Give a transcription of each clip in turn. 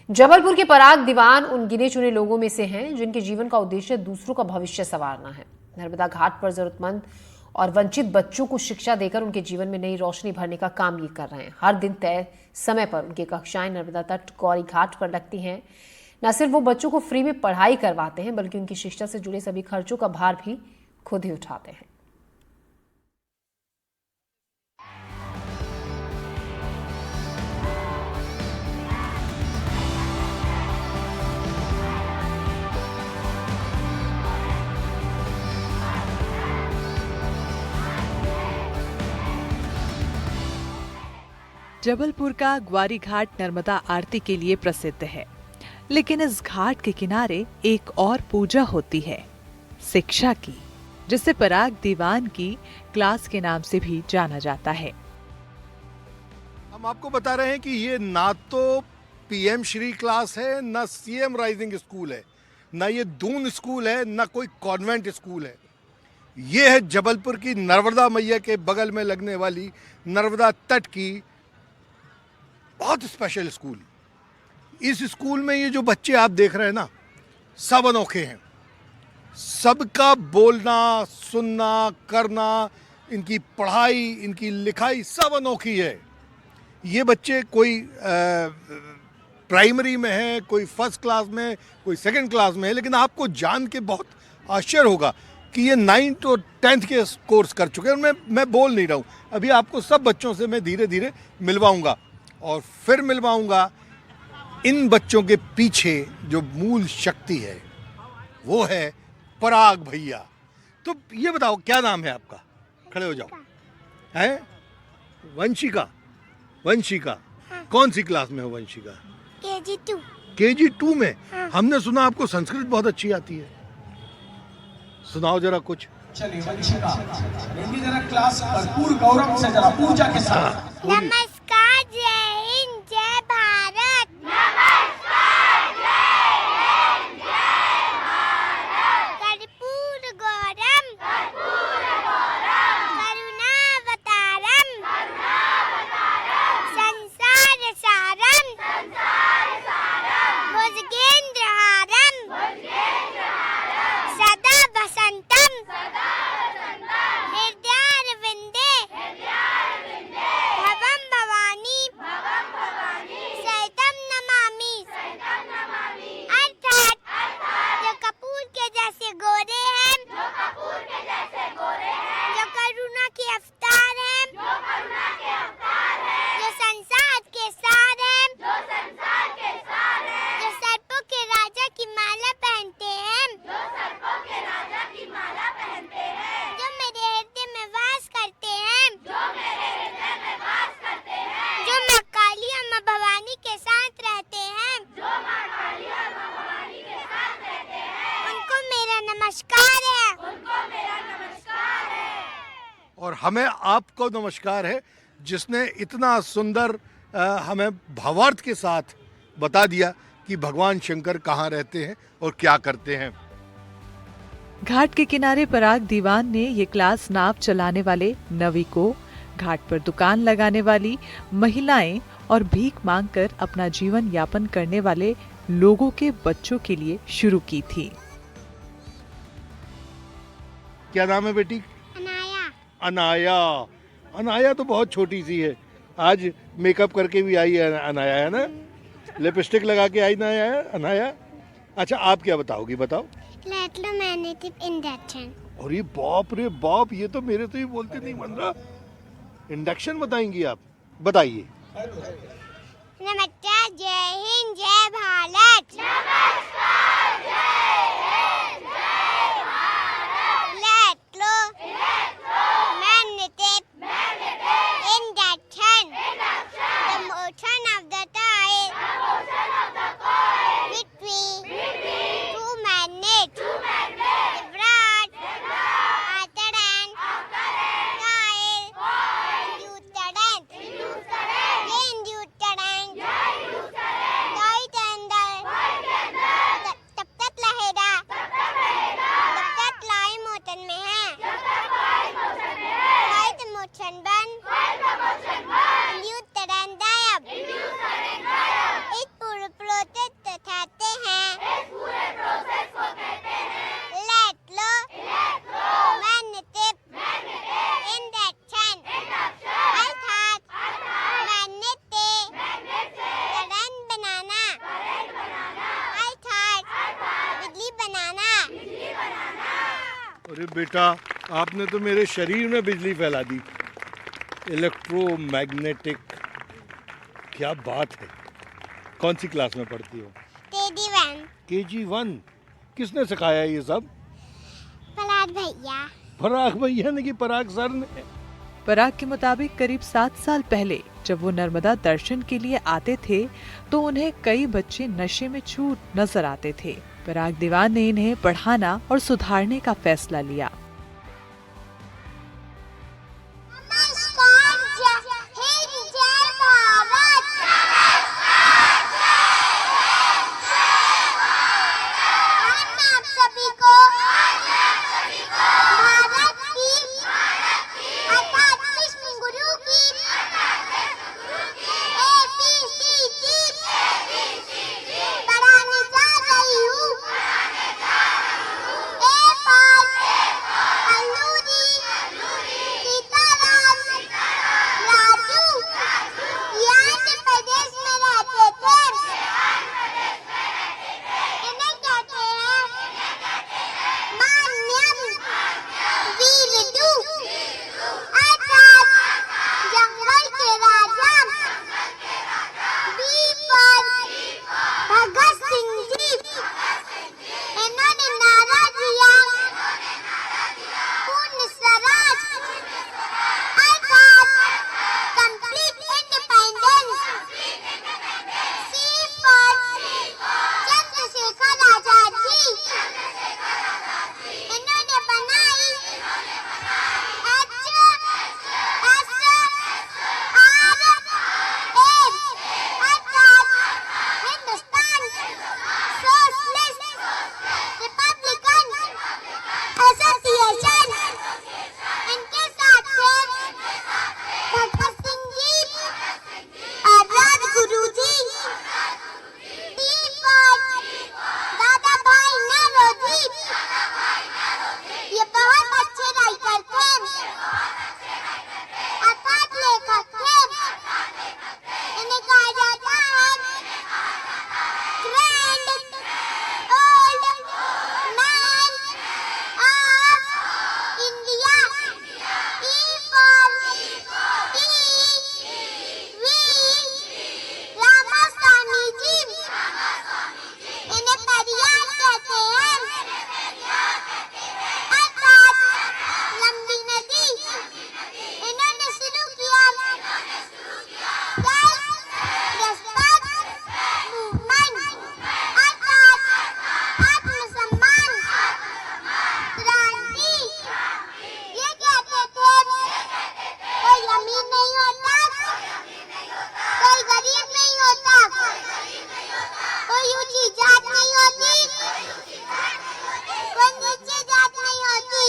जबलपुर के पराग दीवान उन गिने चुने लोगों में से हैं जिनके जीवन का उद्देश्य दूसरों का भविष्य संवारना है। नर्मदा घाट पर जरूरतमंद और वंचित बच्चों को शिक्षा देकर उनके जीवन में नई रोशनी भरने का काम ये कर रहे हैं। हर दिन तय समय पर उनकी कक्षाएं नर्मदा तट गौरी घाट पर लगती हैं। न सिर्फ वो बच्चों को फ्री में पढ़ाई करवाते हैं बल्कि उनकी शिक्षा से जुड़े सभी खर्चों का भार भी खुद ही उठाते हैं। जबलपुर का ग्वारी घाट नर्मदा आरती के लिए प्रसिद्ध है, लेकिन इस घाट के किनारे एक और पूजा होती है, शिक्षा की, जिसे पराग दीवान की क्लास के नाम से भी जाना जाता है। हम आपको बता रहे हैं कि ये ना तो पीएम श्री क्लास है, ना सीएम राइजिंग स्कूल है, ना ये दून स्कूल है, ना कोई कॉन्वेंट स्कूल है। ये है जबलपुर की नर्मदा मैया के बगल में लगने वाली नर्मदा तट की बहुत स्पेशल स्कूल। इस स्कूल में ये जो बच्चे आप देख रहे हैं ना, सब अनोखे हैं। सबका बोलना, सुनना, करना, इनकी पढ़ाई, इनकी लिखाई सब अनोखी है। ये बच्चे कोई प्राइमरी में है, कोई फर्स्ट क्लास में, कोई सेकंड क्लास में है, लेकिन आपको जान के बहुत आश्चर्य होगा कि ये 9th और 10th के कोर्स कर चुके हैं। मैं बोल नहीं रहा हूँ, अभी आपको सब बच्चों से मैं धीरे धीरे मिलवाऊंगा और फिर मिलवाऊंगा इन बच्चों के पीछे जो मूल शक्ति है, वो है पराग भैया। तो ये बताओ, क्या नाम है आपका? खड़े हो जाओ। हैं? वंशिका। वंशिका, हाँ। कौन सी क्लास में हो वंशिका? KG2। KG2 में? हाँ। हमने सुना आपको संस्कृत बहुत अच्छी आती है, सुनाओ जरा कुछ। चलिए वंशिका, लेंगे जरा क्लास भरपूर गौरव से, जरा पूजा के साथ। नमस्कार, जय हिंद, जय भारत। नमस्कार, जय हिंद, जय भारत। कर्पूर गौरम, कर्पूर गौरम, करुणावतारम, करुणावतारम, संसार सारम, संसार सारम, भुजगेंद्रहारम, भुजगेंद्रहारम, सदा वसंतम, सदा वसंतम, हृदयारविंदे, हृदयारविंदे, भवम भवानी, भवम भवानी, सैतम नमामि। सैतम नमामि। अर्थात जो कपूर के जैसे गोरे हैं, जो कपूर के जैसे गोरे हैं, जो करुणा के अवतार हैं, जो करुणा के अवतार हैं, जो संसार के सार हैं, जो संसार के सार हैं, जो सर्पों के राजा की माला पहनते हैं, जो सर्पों के राजा की माला पहनते हैं, जो मेरे हृदय में वास करते हैं, जो मेरे हृदय में वास करते हैं, जो माँ काली और माँ भवानी के साथ रहते हैं, जो माँ काली और माँ भवानी के साथ रहते हैं, उनको मेरा नमस्कार है। उनको मेरा नमस्कार है। और हमें आपको नमस्कार है, जिसने इतना सुंदर हमें भावार्थ के साथ बता दिया कि भगवान शंकर कहाँ रहते हैं और क्या करते हैं। घाट के किनारे पराग दीवान ने ये क्लास नाव चलाने वाले नविकों, घाट पर दुकान लगाने वाली महिलाएं और भीख मांगकर अपना जीवन यापन करने वाले लोगों के बच्चों के लिए शुरू की थी। क्या नाम है बेटी? अनाया। अनाया। अनाया तो बहुत छोटी सी है, आज मेकअप करके भी आई है अनाया, है ना? लिपस्टिक लगा के आई ना अनाया? अच्छा, आप क्या बताओगी, बताओ। Electromagnetic induction. और ये बाप रे बाप, ये तो मेरे तो ही बोलते नहीं बन रहा। इंडक्शन बताएंगी आप? बताइए। नमस्कार, जय हिंद, जय भारत। नमस्कार, जय हिंद, जय Bharat. Electromagnetic induction. The motion of the tile between two magnets vibrate after an coil induced current. The induced current अरे बेटा, आपने तो मेरे शरीर में बिजली फैला दी। इलेक्ट्रोमैग्नेटिक, क्या बात है। कौन सी क्लास में पढ़ती हो? KG1। KG1। किसने सिखाया ये सब? पराग भैया। पराग भैया ने कि पराग सर ने? पराग के मुताबिक करीब 7 साल पहले जब वो नर्मदा दर्शन के लिए आते थे तो उन्हें कई बच्चे नशे में चूर नजर आते थे। पराग दीवान ने इन्हें पढ़ाना और सुधारने का फैसला लिया। नमस्कार, जय हिंद, जय भारत। हम आप सभी को भारत की अर्थात विश्व गुरु की ABCD पढ़ाने जा रही हूँ। A for अल्लूरी, सीताराम, राजू ये आंध्र प्रदेश में रहते थे। इन्हें कहते हैं मान्यम वीरडू अर्थात जंगल के राजा। बी पर भगत सिंह जी, इन्होंने नारा दिया पूर्ण स्वराज अर्थात कंप्लीट इंडिपेंडेंस। सी पर चंद्रशेखर आजाद जी, इन्होंने बनाई अर्थात हिंदुस्तान सोशलिस्ट रिपब्लिकन एसोसिएशन। इनके साथ थे भगत सिंह जी और राजगुरु जी। टी पर दादा भाई नौरोजी, ये बहुत अच्छे राइटर थे अर्थात लेखक थे। इन्हें कहा जाता है grand old man of India. E for V Ramaswamy ji, इन्हें पेरियार कहते हैं अर्थात लंबी नदी। इन्होंने शुरू किया रेस्पेक्ट मूवमेंट अर्थात आत्मसम्मान क्रांति। ये कहते थे कोई अमीर नहीं होता, कोई गरीब नहीं होता, कोई ऊंची जात नहीं होती, कोई नीचे जात नहीं होती।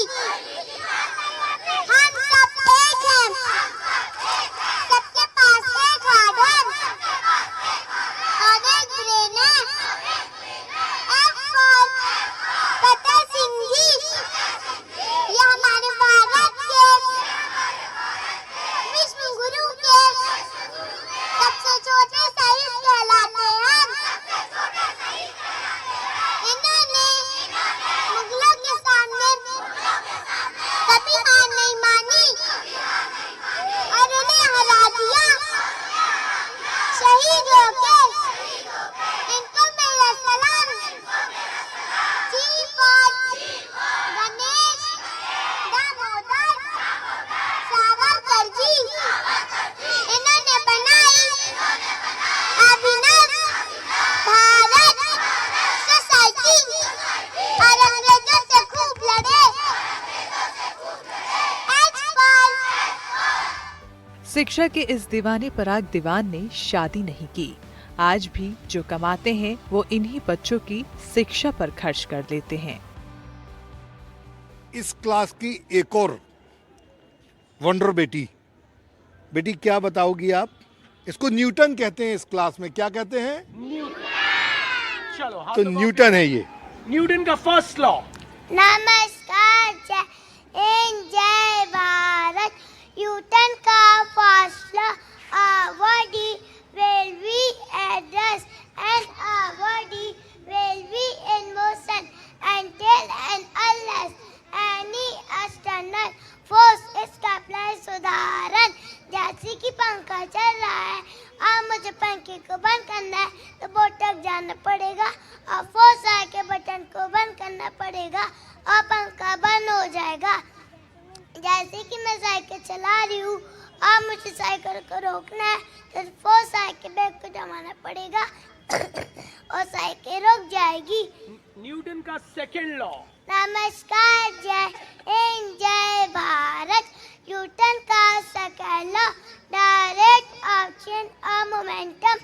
हम सब एक हैं, सबके पास एक हार्ट है और एक ब्रेन है। F for फतेह सिंह जी, ये हमारे भारत के विश्व गुरु के सबसे छोटे शहीद कहलाते हैं। इन्होंने मुगलों के सामने कभी हार नहीं मानी और उन्हें हरा दिया। शहीद होके इनको मेरा सलाम। जी फॉर गणेश दामोदर सावरकर जी, इन्होंने बनाई अभिनव भारत सोसाइटी और अंग्रेजों से खूब लड़े। एच फॉर शिक्षा के इस दीवाने पराग दीवान ने शादी नहीं की। आज भी जो कमाते हैं वो इन्हीं बच्चों की शिक्षा पर खर्च कर लेते हैं। इस क्लास की एक और वंडर बेटी। बेटी क्या बताओगी आप? इसको न्यूटन कहते हैं। इस क्लास में क्या कहते हैं? चलो तो न्यूटन है ये। न्यूटन का फर्स्ट लॉ। नमस्कार, जय हिंद, जय भारत। न्यूटन का फासला a body will be at rest and a body will be in motion until and unless any चलाना पड़ेगा और फोर्स आए के बटन को बंद करना पड़ेगा और पंखा बंद हो जाएगा। जैसे कि मैं साइकिल चला रही हूँ और मुझे साइकिल को रोकना है तो फोर्स आए के ब्रेक को दबाना पड़ेगा और साइकिल रुक जाएगी। न्यूटन का सेकंड लॉ। नमस्कार, जय हिंद, जय भारत। न्यूटन का सेकंड लॉ, डायरेक्ट एक्शन और momentum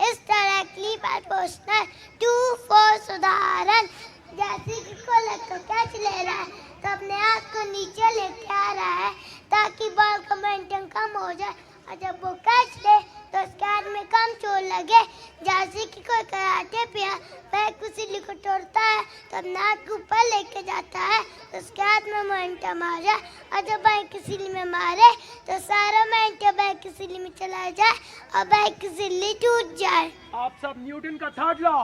is directly proportional to force. उदाहरण, जैसे कि कोई लड़का कैच ले रहा है तो अपने हाथ को नीचे लेके आ रहा है ताकि बॉल का मोमेंटम कम हो जाए, और जब वो कैच ले तो उसके हाथ में कम चोट लगे। जैसे कि कोई कराटे प्लेयर वह किसी को तोड़ता है तो अपने हाथ को ऊपर लेके जाता है तो उसके हाथ में मोमेंटम आ जाए, और जब बाइक किसी में मारे तो सारा मोमेंटम बाइक किसी में चला जाए और बाइक किसी टूट जाए। आप सब न्यूटन का थर्ड लॉ।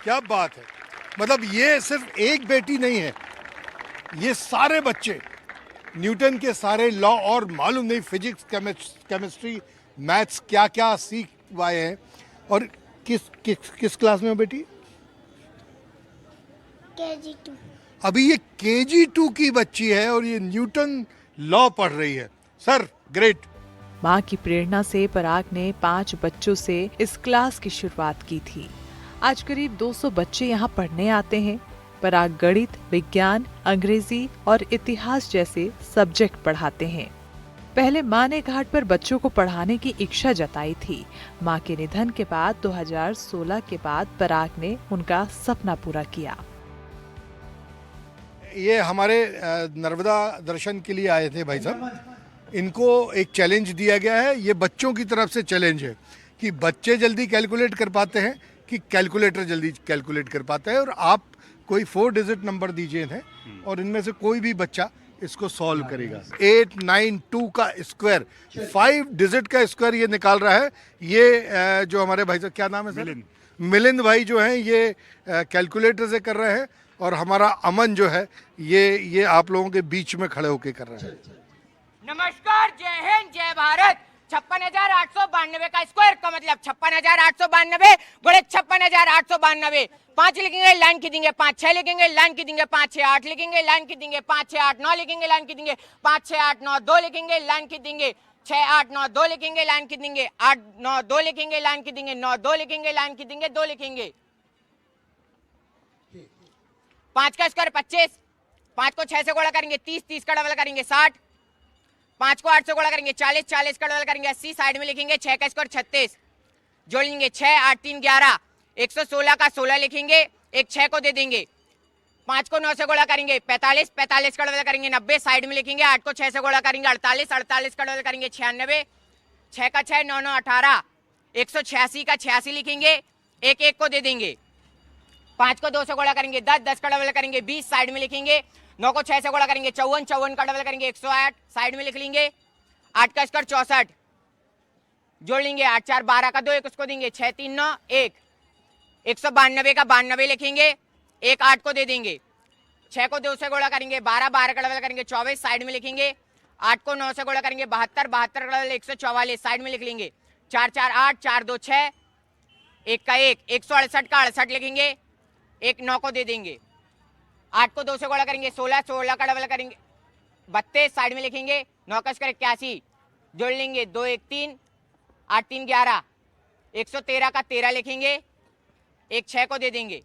क्या बात है। मतलब ये सिर्फ एक बेटी नहीं है, ये सारे बच्चे न्यूटन के सारे लॉ और मालूम नहीं फिजिक्स, केमिस्ट्री, मैथ्स क्या क्या सीख आए हैं। और किस क्लास में हो बेटी? KG2। अभी ये KG2 की बच्ची है और ये न्यूटन लॉ पढ़ रही है। Sir great. माँ की प्रेरणा से पराग ने 5 बच्चों से इस क्लास की शुरुआत की थी। आज करीब 200 बच्चे यहाँ पढ़ने आते हैं। पराग गणित, विज्ञान, अंग्रेजी और इतिहास जैसे सब्जेक्ट पढ़ाते हैं। पहले माँ ने घाट पर बच्चों को पढ़ाने की इच्छा जताई थी। माँ के निधन के बाद 2016 के बाद पराग ने उनका सपना पूरा किया। ये हमारे नर्मदा दर्शन के लिए आए थे भाई साहब। इनको एक चैलेंज दिया गया है, ये बच्चों की तरफ से चैलेंज है कि बच्चे जल्दी कैलकुलेट कर पाते हैं कि कैलकुलेटर जल्दी कैलकुलेट कर पाता है। और आप कोई 4 डिजिट नंबर दीजिए थे और इनमें से कोई भी बच्चा इसको सॉल्व करेगा। 892 का स्क्वायर, 5 डिजिट का स्क्वायर ये निकाल रहा है। ये जो हमारे भाई साहब, क्या नाम है सर? मिलिंद भाई जो हैं ये कैलकुलेटर से कर रहे हैं, और हमारा अमन जो है ये आप लोगों के बीच में खड़े होके कर रहा है। नमस्कार, जय हिंद, जय भारत। 56,892 का स्क्वायर का मतलब 56,892 गुणे 56,892। 5 लिखेंगे, लाइन की देंगे, 5 6 लिखेंगे, लाइन की देंगे, 5 6 8 लिखेंगे, लाइन की देंगे, 5 6 8 9 लिखेंगे, लाइन की देंगे, 5 6 8 9 2 लिखेंगे, लाइन की देंगे, 6 8 9 2 लिखेंगे, लाइन की देंगे, 8 9 2 लिखेंगे, लाइन की देंगे, 9 2 लिखेंगे, लाइन की देंगे, 2 लिखेंगे। 5 का स्क्वायर 25, 5 को 6 से गुणा करेंगे 30, 30 का डबल करेंगे 60, 5 को 8 से गुणा करेंगे 40, 40 का डबल करेंगे 80, साइड में लिखेंगे 6 का स्क्वायर 36, जोड़ लेंगे 6 8 3 11, 116 का 16 लिखेंगे, एक 6 को दे देंगे, 5 को 9 से गुणा करेंगे 45, 45 का डबल करेंगे 90, साइड में लिखेंगे 8 को 6 से गुणा करेंगे 48, 48 का डबल करेंगे 96, 6 का 6 9 9 18, 186 का 86 लिखेंगे, एक 1 को दे देंगे, 5 को 2 से गुणा करेंगे 10, 10 का डबल करेंगे 20, साइड में लिखेंगे, 9 को 6 से गुणा करेंगे 54, 54 का डबल करेंगे 108, साइड में लिख लेंगे, 8 का स्क्वायर 64, जोड़ लेंगे 8 4 12 का 2, एक उसको देंगे 6 3 9 1, 192 का 92 लिखेंगे, एक 8 को दे देंगे, 6 को 2 से गुणा करेंगे 12, 12 का डबल करेंगे 24, साइड में लिखेंगे, 8 को 9 से गुणा करेंगे 72, 72 का डबल 144, साइड में लिख लेंगे, 4 4 8, 4 2 6, 1 का 1, 168 का 68 लिखेंगे, एक 9 को दे देंगे, 8 को 2 से गुणा करेंगे 16, 16 का डबल करेंगे 32, साइड में लिखेंगे, 9 का स्क्वायर 81, जोड़ लेंगे 2 1 3, 8 3 11, 113 का 13 लिखेंगे, एक 6 को दे देंगे,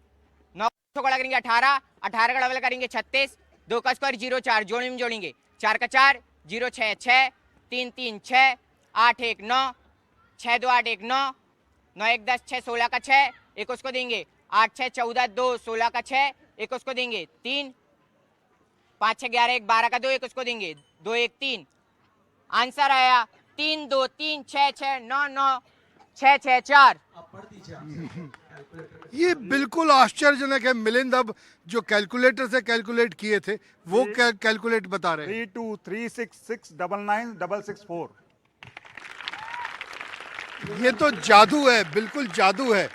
9 को गुणा करेंगे 18, 18 का डबल करेंगे 36, 2 का स्क्वायर 0 4, जोड़ने में जोड़ेंगे 4 का 4, 0 6 6, 3 3 6, 8 1 9, 6 2 8 1 9, 9 1 10 6, 16 का 6, एक उसको देंगे, 8 6 14 2, 16 का 6, एक उसको देंगे 3, 5 6 11 1 12 का 2, एक उसको देंगे 2 1 3, आंसर आया 3 2 3 6 6 9 9 6 6 4। ये बिल्कुल आश्चर्यजनक है। मिलिंद अब जो कैलकुलेटर से कैलकुलेट किए थे वो कैलकुलेट बता रहे हैं। 3236699664। ये तो जादू है, बिल्कुल जादू है।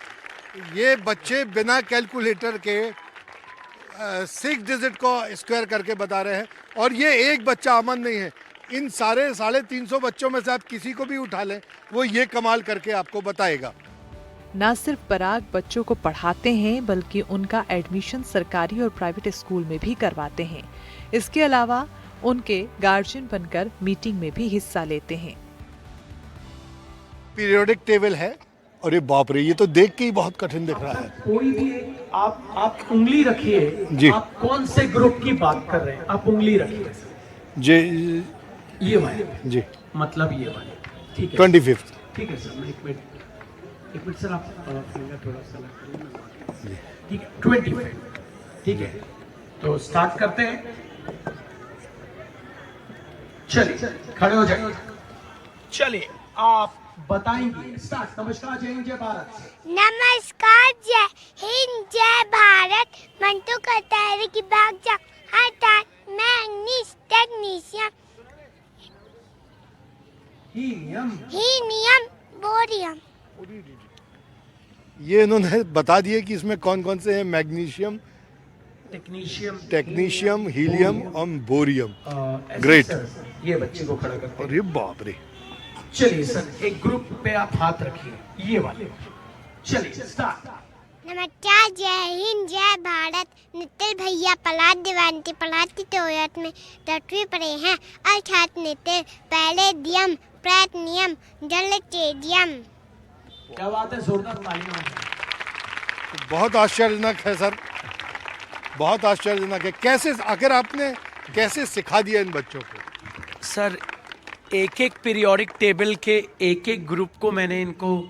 ये बच्चे बिना कैलकुलेटर के 6 डिजिट को स्क्वायर करके बता रहे हैं। और ये एक बच्चा अमन नहीं है, इन सारे 350 बच्चों में से आप किसी को भी उठा लें, वो ये कमाल करके आपको बताएगा। न सिर्फ पराग बच्चों को पढ़ाते हैं बल्कि उनका एडमिशन सरकारी और प्राइवेट स्कूल में भी करवाते हैं। इसके अलावा उनके गार्जियन बनकर मीटिंग में भी हिस्सा लेते हैं। पीरियोडिक टेबल है और ये बाप रे, ये तो देख के ही बहुत कठिन दिख रहा है। कोई भी आप उंगली रखिए जी। आप कौन से ग्रुप की बात कर रहे हैं, आप उंगली रखिए। जी ये वाले जी, मतलब ये वाले, ठीक है 25। ठीक है सर, मैं एक मिनट सर, आप फिंगर थोड़ा सा करिए, ठीक है 25, ठीक है। तो स्टार्ट करते हैं, चलिए खड़े हो जाइए। चलिए आप बताएंगे, स्टार्ट। नमस्कार, जय हिंद, जय भारत। नमस्कार, जय हिंद, जय भारत। मंटू कहता है कि भाग जा हटान मैग्नीज टेक्नीशियम हीनियम बोरियम। ये इन्होंने बता दिए कि इसमें कौन कौन से हैं। मैग्नीशियम, टेक्नीशियम, हीलियम और बोरियम। ग्रेट। ये बच्चे को खड़ा करते हैं। अरे बाप रे। चलिए सर, एक ग्रुप पे आप हाथ रखिए, ये वाले। चलिए स्टार्ट। नमस्कार, जय हिंद, जय भारत। नितिल भैया पलाट दिवानती पलाटी टोयत में 10वीं पढ़े हैं, अर्थात नितिल पहले दियम प्रयत्नियम जल टेडियम। क्या बात है, जोरदार तालियां। बहुत आश्चर्यजनक है सर, बहुत आश्चर्यजनक है। कैसे आखिर आपने कैसे सिखा दिया इन बच्चों को? सर, एक एक पीरियोडिक टेबल के एक एक ग्रुप को मैंने इनको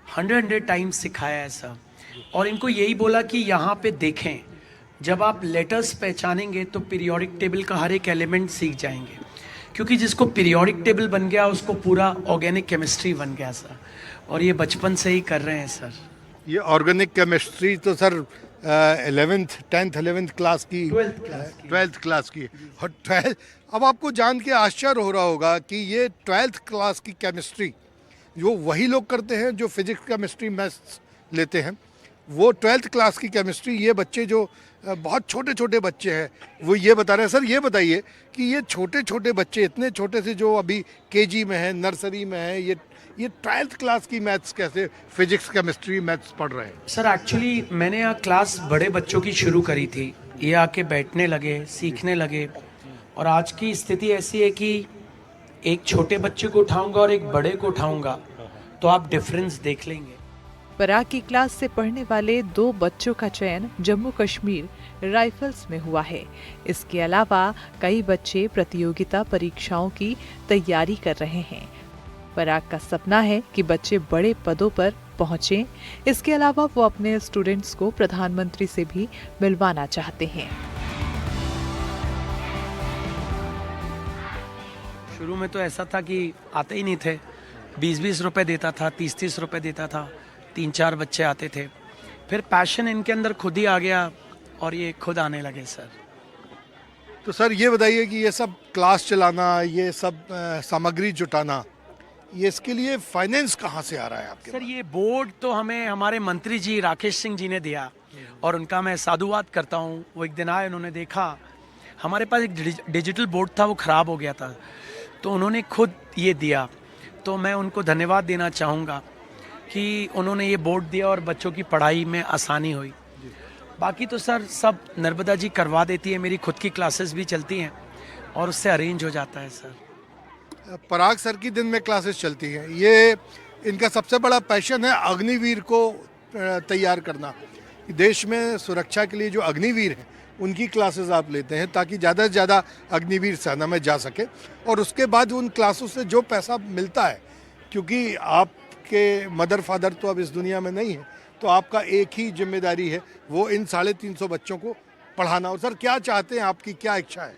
100 टाइम्स सिखाया है सर। और इनको यही बोला कि यहाँ पे देखें, जब आप लेटर्स पहचानेंगे तो पीरियोडिक टेबल का हर एक एलिमेंट सीख जाएंगे, क्योंकि जिसको पीरियोडिक टेबल बन गया उसको पूरा ऑर्गेनिक केमिस्ट्री बन गया सर। और ये बचपन से ही कर रहे हैं सर। ये ऑर्गेनिक केमिस्ट्री तो sir 11th 10th 11th class की 12th क्लास की। और 12th, अब आपको जान के आश्चर्य हो रहा होगा कि ये 12th क्लास की केमिस्ट्री जो वही लोग करते हैं जो फिजिक्स केमिस्ट्री मैथ्स लेते हैं, वो 12th क्लास की केमिस्ट्री ये बच्चे जो बहुत छोटे छोटे बच्चे हैं वो ये बता रहे हैं। सर ये बताइए कि ये छोटे छोटे बच्चे, इतने छोटे से जो अभी केजी में है, नर्सरी में है, ये 12th क्लास की मैथ्स कैसे, फिजिक्स केमिस्ट्री मैथ्स पढ़ रहे हैं? सर एक्चुअली मैंने यहाँ क्लास बड़े बच्चों की शुरू करी थी, ये आके बैठने लगे, सीखने लगे। और आज की स्थिति ऐसी है कि एक छोटे बच्चे को उठाऊंगा और एक बड़े को उठाऊंगा तो आप डिफरेंस देख लेंगे। पराग की क्लास से पढ़ने वाले 2 बच्चों का चयन जम्मू कश्मीर राइफल्स में हुआ है। इसके अलावा कई बच्चे प्रतियोगिता परीक्षाओं की तैयारी कर रहे हैं। पराग का सपना है कि बच्चे बड़े पदों पर पहुंचे। इसके अलावा वो अपने स्टूडेंट्स को प्रधानमंत्री से भी मिलवाना चाहते हैं। शुरू में तो ऐसा था कि आते ही नहीं थे, 20-20 रुपए देता था, 30-30 रुपए देता था, 3-4 बच्चे आते थे। फिर पैशन इनके अंदर खुद ही आ गया और ये खुद आने लगे सर। तो सर ये बताइए कि ये सब क्लास चलाना, ये सब सामग्री जुटाना, ये इसके लिए फाइनेंस कहाँ से आ रहा है आपके? सर ये बोर्ड तो हमें हमारे मंत्री जी राकेश सिंह जी ने दिया और उनका मैं साधुवाद करता हूँ। वो एक दिन आए, उन्होंने देखा हमारे पास एक डिजिटल बोर्ड था, वो ख़राब हो गया था, तो उन्होंने खुद ये दिया। तो मैं उनको धन्यवाद देना चाहूँगा कि उन्होंने ये बोर्ड दिया और बच्चों की पढ़ाई में आसानी हुई। बाकी तो सर सब नर्मदा जी करवा देती है, मेरी खुद की क्लासेस भी चलती हैं और उससे अरेंज हो जाता है सर। पराग सर की दिन में क्लासेस चलती हैं। ये इनका सबसे बड़ा पैशन है अग्निवीर को तैयार करना। देश में सुरक्षा के लिए जो अग्निवीर हैं उनकी क्लासेस आप लेते हैं ताकि ज़्यादा से ज़्यादा अग्निवीर सेना में जा सके। और उसके बाद उन क्लासों से जो पैसा मिलता है, क्योंकि आपके मदर फादर तो अब इस दुनिया में नहीं है, तो आपका एक ही जिम्मेदारी है, वो इन 350 बच्चों को पढ़ाना। और सर क्या चाहते हैं, आपकी क्या इच्छा है?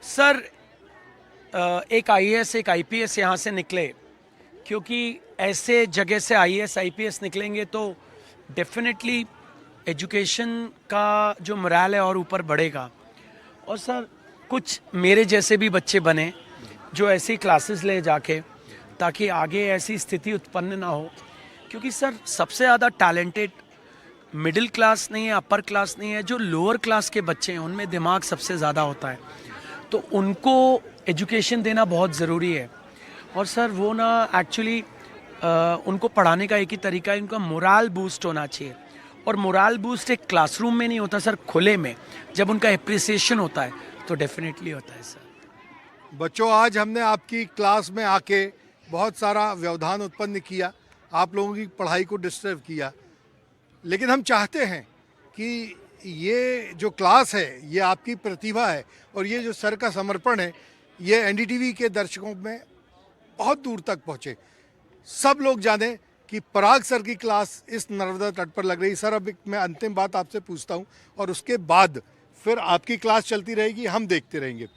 सर एक आईएएस एक आईपीएस यहाँ से निकले, क्योंकि ऐसे जगह से आईएएस आईपीएस निकलेंगे तो डेफिनेटली एजुकेशन का जो मोरल है और ऊपर बढ़ेगा। और सर कुछ मेरे जैसे भी बच्चे बने जो ऐसी क्लासेस ले जाके, ताकि आगे ऐसी स्थिति उत्पन्न ना हो। क्योंकि सर सबसे ज़्यादा टैलेंटेड मिडिल क्लास नहीं है, अपर क्लास नहीं है, जो लोअर क्लास के बच्चे हैं उनमें दिमाग सबसे ज़्यादा होता है, तो उनको एजुकेशन देना बहुत ज़रूरी है। और सर वो ना एक्चुअली उनको पढ़ाने का एक ही तरीका है, उनका मोरल बूस्ट होना चाहिए। और मोरल बूस्ट एक क्लासरूम में नहीं होता सर, खुले में जब उनका एप्रिसिएशन होता है तो डेफिनेटली होता है सर। बच्चों, आज हमने आपकी क्लास में आके बहुत सारा व्यवधान उत्पन्न किया, आप लोगों की पढ़ाई को डिस्टर्ब किया, लेकिन हम चाहते हैं कि ये जो क्लास है ये आपकी प्रतिभा है, और ये जो सर का समर्पण है ये एनडीटीवी के दर्शकों में बहुत दूर तक पहुँचे, सब लोग जाने कि पराग सर की क्लास इस नर्मदा तट पर लग रही। सर, अब मैं अंतिम बात आपसे पूछता हूँ और उसके बाद फिर आपकी क्लास चलती रहेगी, हम देखते रहेंगे।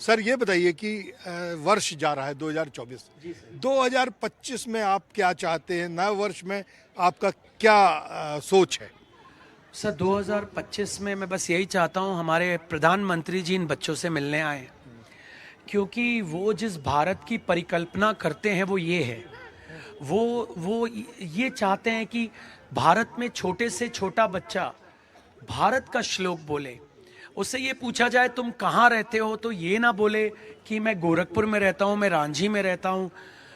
सर, ये बताइए कि वर्ष जा रहा है 2024, 2025 में आप क्या चाहते हैं? नए वर्ष में आपका क्या सोच है? सर 2025 में मैं बस यही चाहता हूँ हमारे प्रधानमंत्री जी इन बच्चों से मिलने आए, क्योंकि वो जिस भारत की परिकल्पना करते हैं वो ये है, वो ये चाहते हैं कि भारत में छोटे से छोटा बच्चा भारत का श्लोक बोले। उससे ये पूछा जाए तुम कहाँ रहते हो, तो ये ना बोले कि मैं गोरखपुर में रहता हूँ, मैं रांची में रहता हूँ,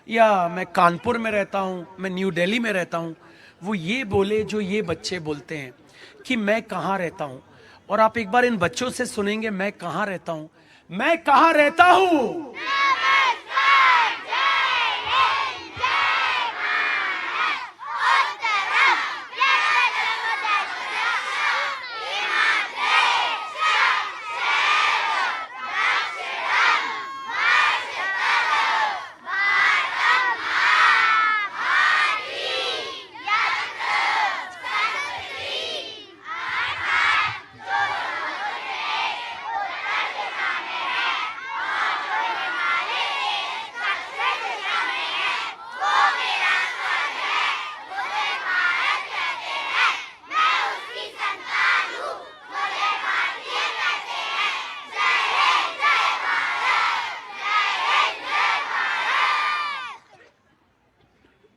या मैं कानपुर में रहता हूँ, मैं न्यू दिल्ली में रहता हूँ। वो ये बोले जो ये बच्चे बोलते हैं कि मैं कहाँ रहता हूँ। और आप एक बार इन बच्चों से सुनेंगे, मैं कहाँ रहता हूँ, मैं कहाँ रहता हूँ।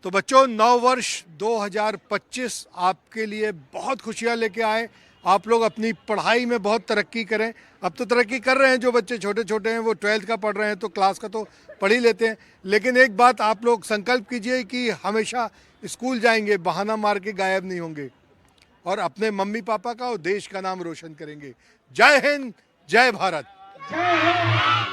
तो बच्चों, नव वर्ष 2025 आपके लिए बहुत खुशियां लेके आए। आप लोग अपनी पढ़ाई में बहुत तरक्की करें। अब तो तरक्की कर रहे हैं, जो बच्चे छोटे छोटे हैं वो 12th का पढ़ रहे हैं तो क्लास का तो पढ़ ही लेते हैं, लेकिन एक बात आप लोग संकल्प कीजिए कि हमेशा स्कूल जाएंगे, बहाना मार के गायब नहीं होंगे, और अपने मम्मी पापा का और देश का नाम रोशन करेंगे। जय हिंद, जय भारत। जय हिंद।